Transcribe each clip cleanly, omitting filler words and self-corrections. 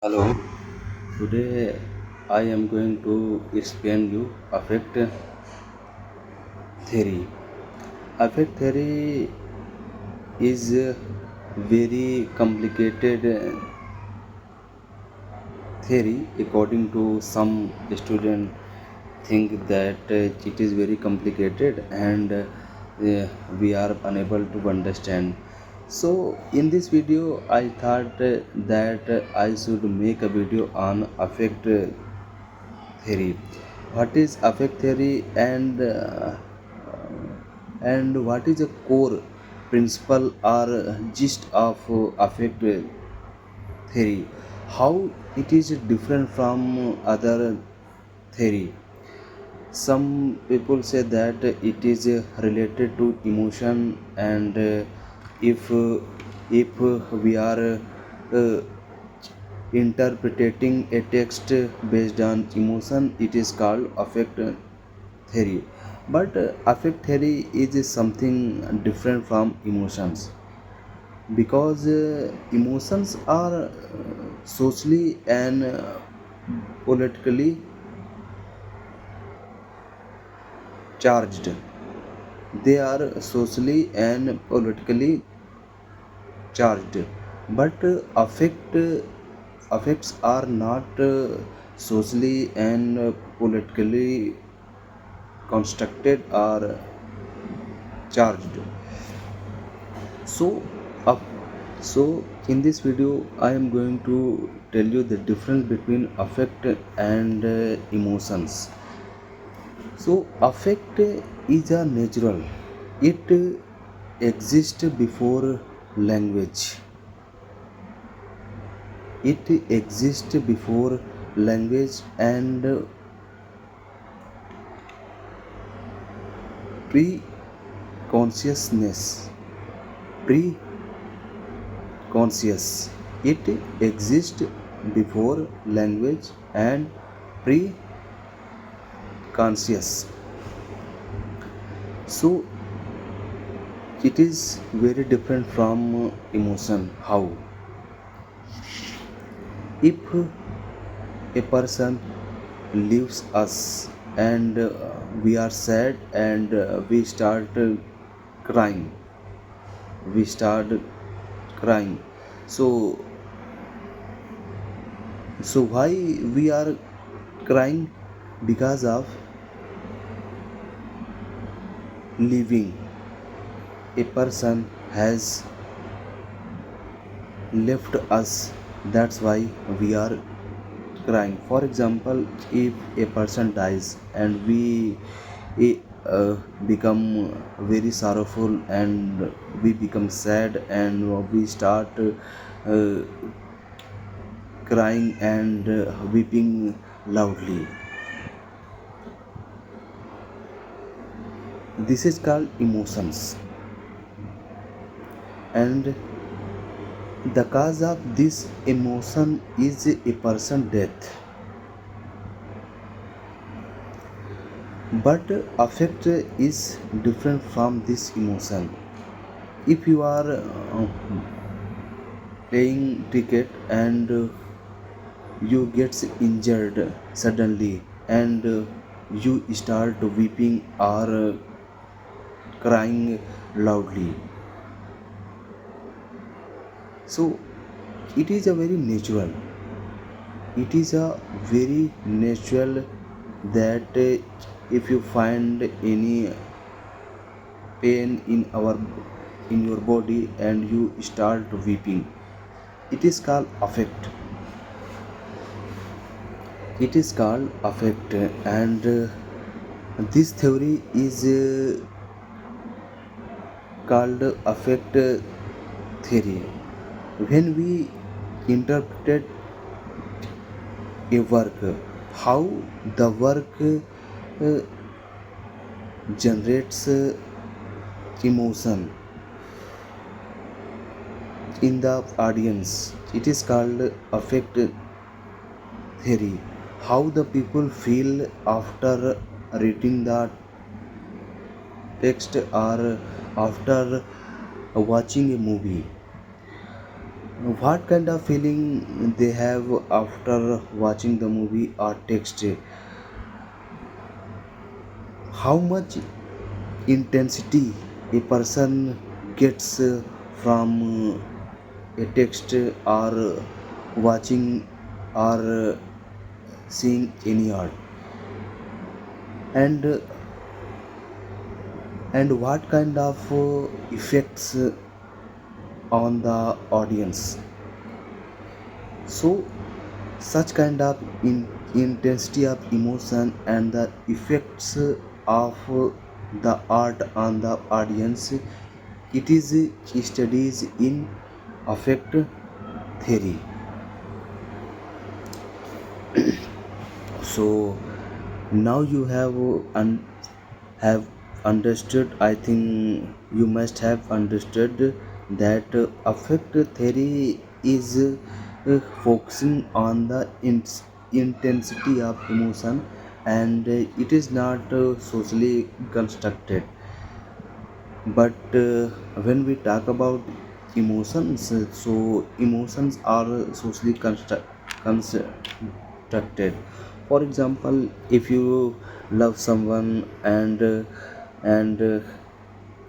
Hello, today I am going to explain you affect theory. Affect theory is a very complicated theory. According to some student think that it is very complicated and we are unable to understand. So in this video I thought that I should make a video on affect theory. What is affect theory and what is a core principle or gist of affect theory? How it is different from other theory? Some people say that it is related to emotion, and if we are uh, interpreting a text based on emotion, it is called affect theory. But affect theory is something different from emotions, because emotions are socially and politically charged. They are socially and politically charged, but affects are not socially and politically constructed or charged. So, up. So in this video, I am going to tell you the difference between affect and emotions. So affect is a natural. It exists before language. It exists before language and pre-consciousness. Pre-conscious. It exists before language and pre-conscious. So it is very different from emotion. How? If a person leaves us and we are sad and we start crying, we start crying. So, so why we are crying? Because of leaving. A person has left us. That's why we are crying. For example, if a person dies and we become very sorrowful and we become sad and we start crying and weeping loudly, this is called emotions. And the cause of this emotion is a person death. But affect is different from this emotion. If you are playing cricket and you gets injured suddenly and you start weeping or crying loudly, so it is a very natural, it is a very natural that if you find any pain in your body and you start weeping, it is called affect. It is called affect, and this theory is called affect theory. When we interpret a work, how the work generates emotion in the audience, it is called affect theory. How the people feel after reading the text or after watching a movie. what kind of feeling they have after watching the movie or text, how much intensity a person gets from a text or watching or seeing any art, and what kind of effects on the audience. So such kind of intensity of emotion and the effects of the art on the audience, it is studies in affect theory. So now you have understood, I think you must have understood that affect theory is focusing on the intensity of emotion, and it is not socially constructed. But when we talk about emotions, so emotions are socially constructed. For example, if you love someone, and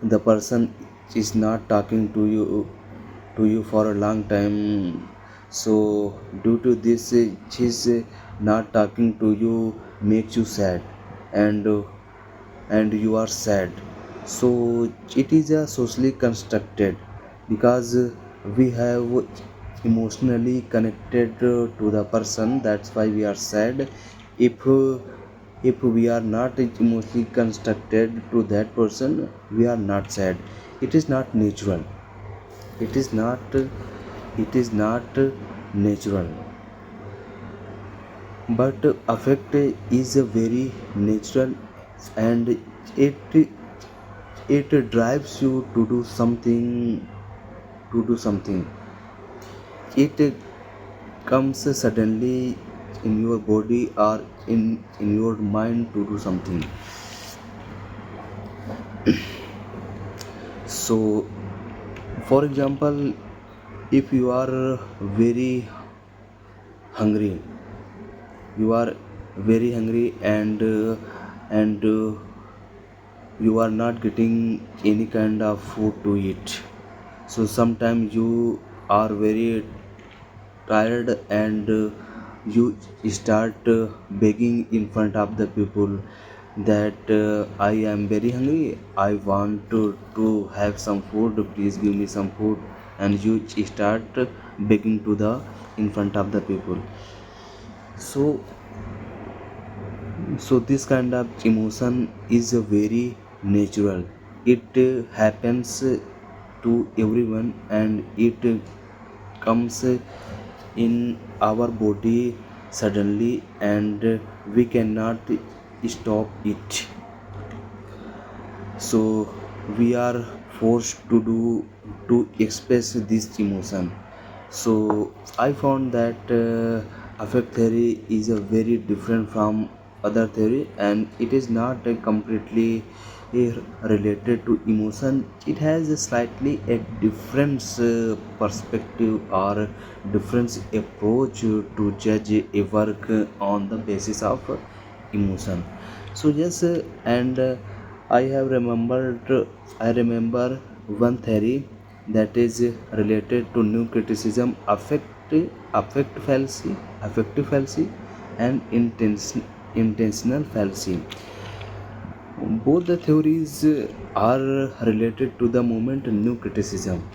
the person is not talking to you for a long time, so due to this, she's not talking to you makes you sad, and you are sad. So it is a socially constructed, because we have emotionally connected to the person, that's why we are sad. If uh, if we are not emotionally constructed to that person, we are not sad. It is not natural. It is not natural. But affect is a very natural, and it it drives you to do something. It comes suddenly in your body or in your mind to do something. So for example, if you are very hungry, you are very hungry, and you are not getting any kind of food to eat. So sometimes you are very tired, and you start begging in front of the people that I am very hungry, I want to have some food, please give me some food. And you start begging to the in front of the people. So so this kind of emotion is very natural. It happens to everyone, and it comes in our body suddenly, and we cannot stop it. So we are forced to express this emotion. So I found that affect theory is a very different from other theory, and it is not completely related to emotion. It has a slightly a different perspective or different approach to judge a work on the basis of emotion. So yes, and I have remembered. I remember one theory that is related to new criticism, affective fallacy, and intentional fallacy. Both the theories are related to the moment new criticism,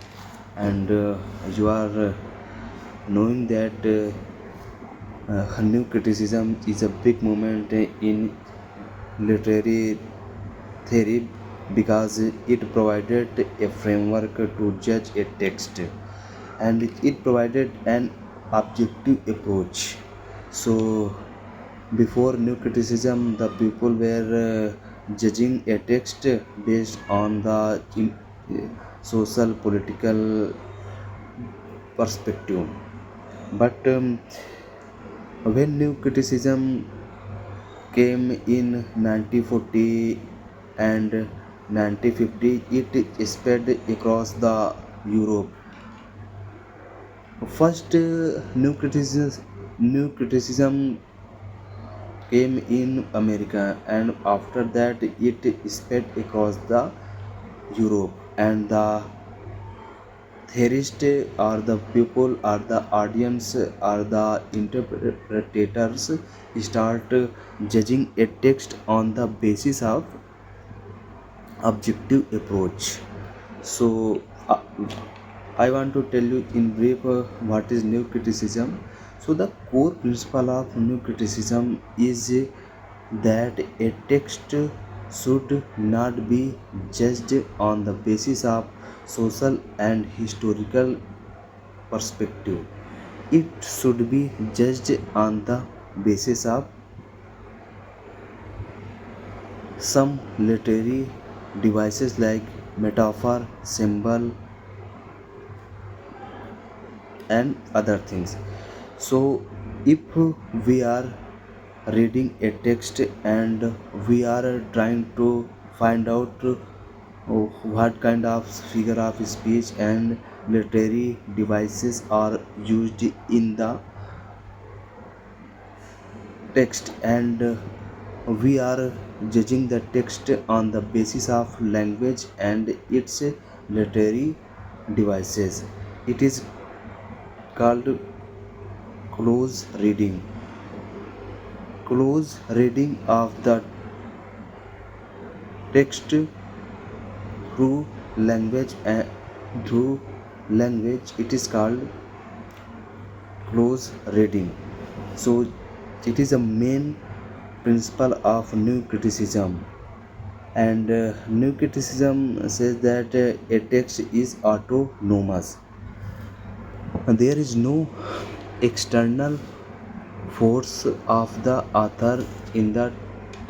and you are knowing that new criticism is a big moment in literary theory, because it provided a framework to judge a text, and it provided an objective approach. So before new criticism, the people were judging a text based on the social political perspective. But when new criticism came in 1940 and 1950, it spread across the Europe. First, new criticism came in America, and after that, it spread across the Europe, and the theorists or the people or the audience or the interpreters start judging a text on the basis of objective approach. So, I want to tell you in brief what is new criticism. So, the core principle of new criticism is that a text should not be judged on the basis of social and historical perspective. It should be judged on the basis of some literary devices like metaphor, symbol, and other things. So, if we are reading a text and we are trying to find out what kind of figure of speech and literary devices are used in the text, and we are judging the text on the basis of language and its literary devices, it is called close reading. Close reading of the text through language and through language, it is called close reading. So it is a main principle of new criticism, and new criticism says that a text is autonomous. There is no external force of the author in the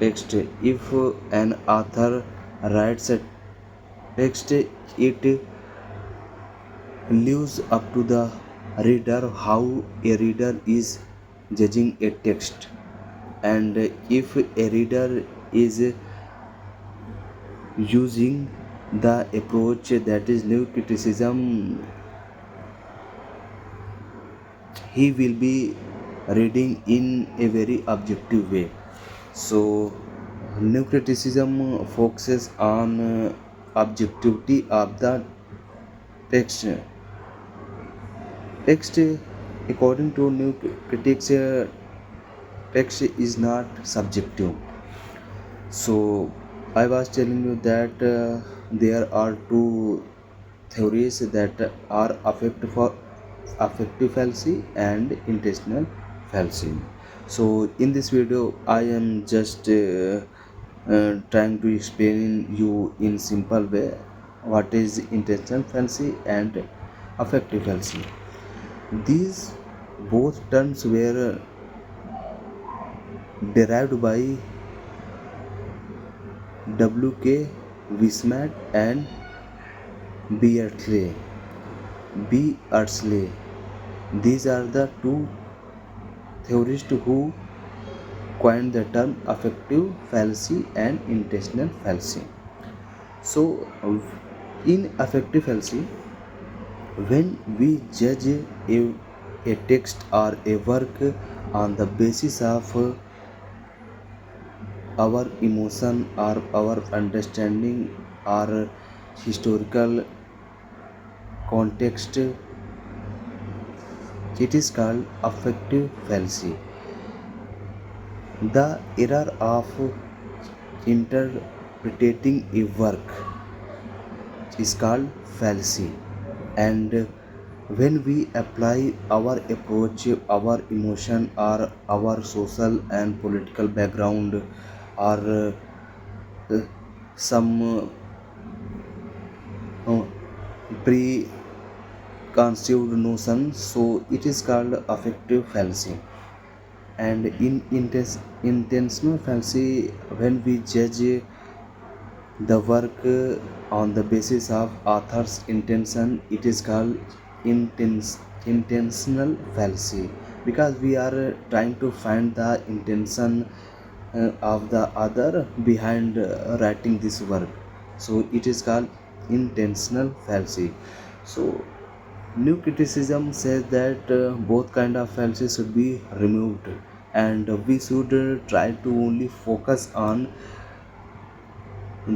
text. If an author writes a text, it leaves up to the reader how a reader is judging a text. And if a reader is using the approach that is new criticism, he will be reading in a very objective way. So, new criticism focuses on objectivity of the text. Text, according to new critics, text is not subjective. So, I was telling you that there are two theories that are affective fallacy and intentional fallacy. So, in this video, I am just trying to explain you in simple way what is intentional fallacy and affective fallacy. These both terms were derived by W.K. Wismat and Beardsley. Beardsley. These are the two theorists who coined the term affective fallacy and intentional fallacy. So, in affective fallacy, when we judge a text or a work on the basis of our emotion or our understanding or historical context, it is called affective fallacy. The error of interpreting a work is called fallacy, and when we apply our approach, our emotion, or our social and political background, or some preconceived notion, so it is called affective fallacy. And in intentional fallacy, when we judge the work on the basis of author's intention, it is called intentional fallacy, because we are trying to find the intention of the other behind writing this work, so it is called intentional fallacy. So New criticism says that both kind of fallacies should be removed, and we should try to only focus on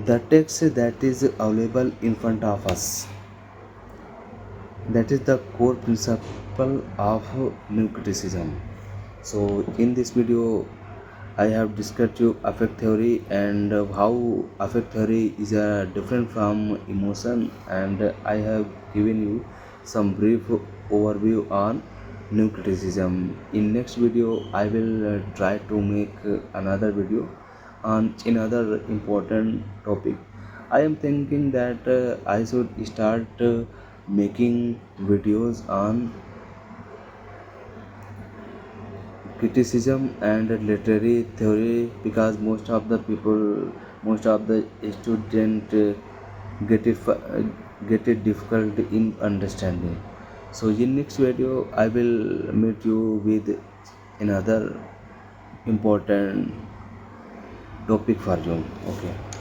the text that is available in front of us. That is the core principle of new criticism. So in this video I have discussed you affect theory and how affect theory is different from emotion, and I have given you some brief overview on new criticism. In next video I will try to make another video on another important topic. I am thinking that I should start making videos on criticism and literary theory, because most of the student get it get it difficult in understanding. So in next video I will meet you with another important topic for you. Okay.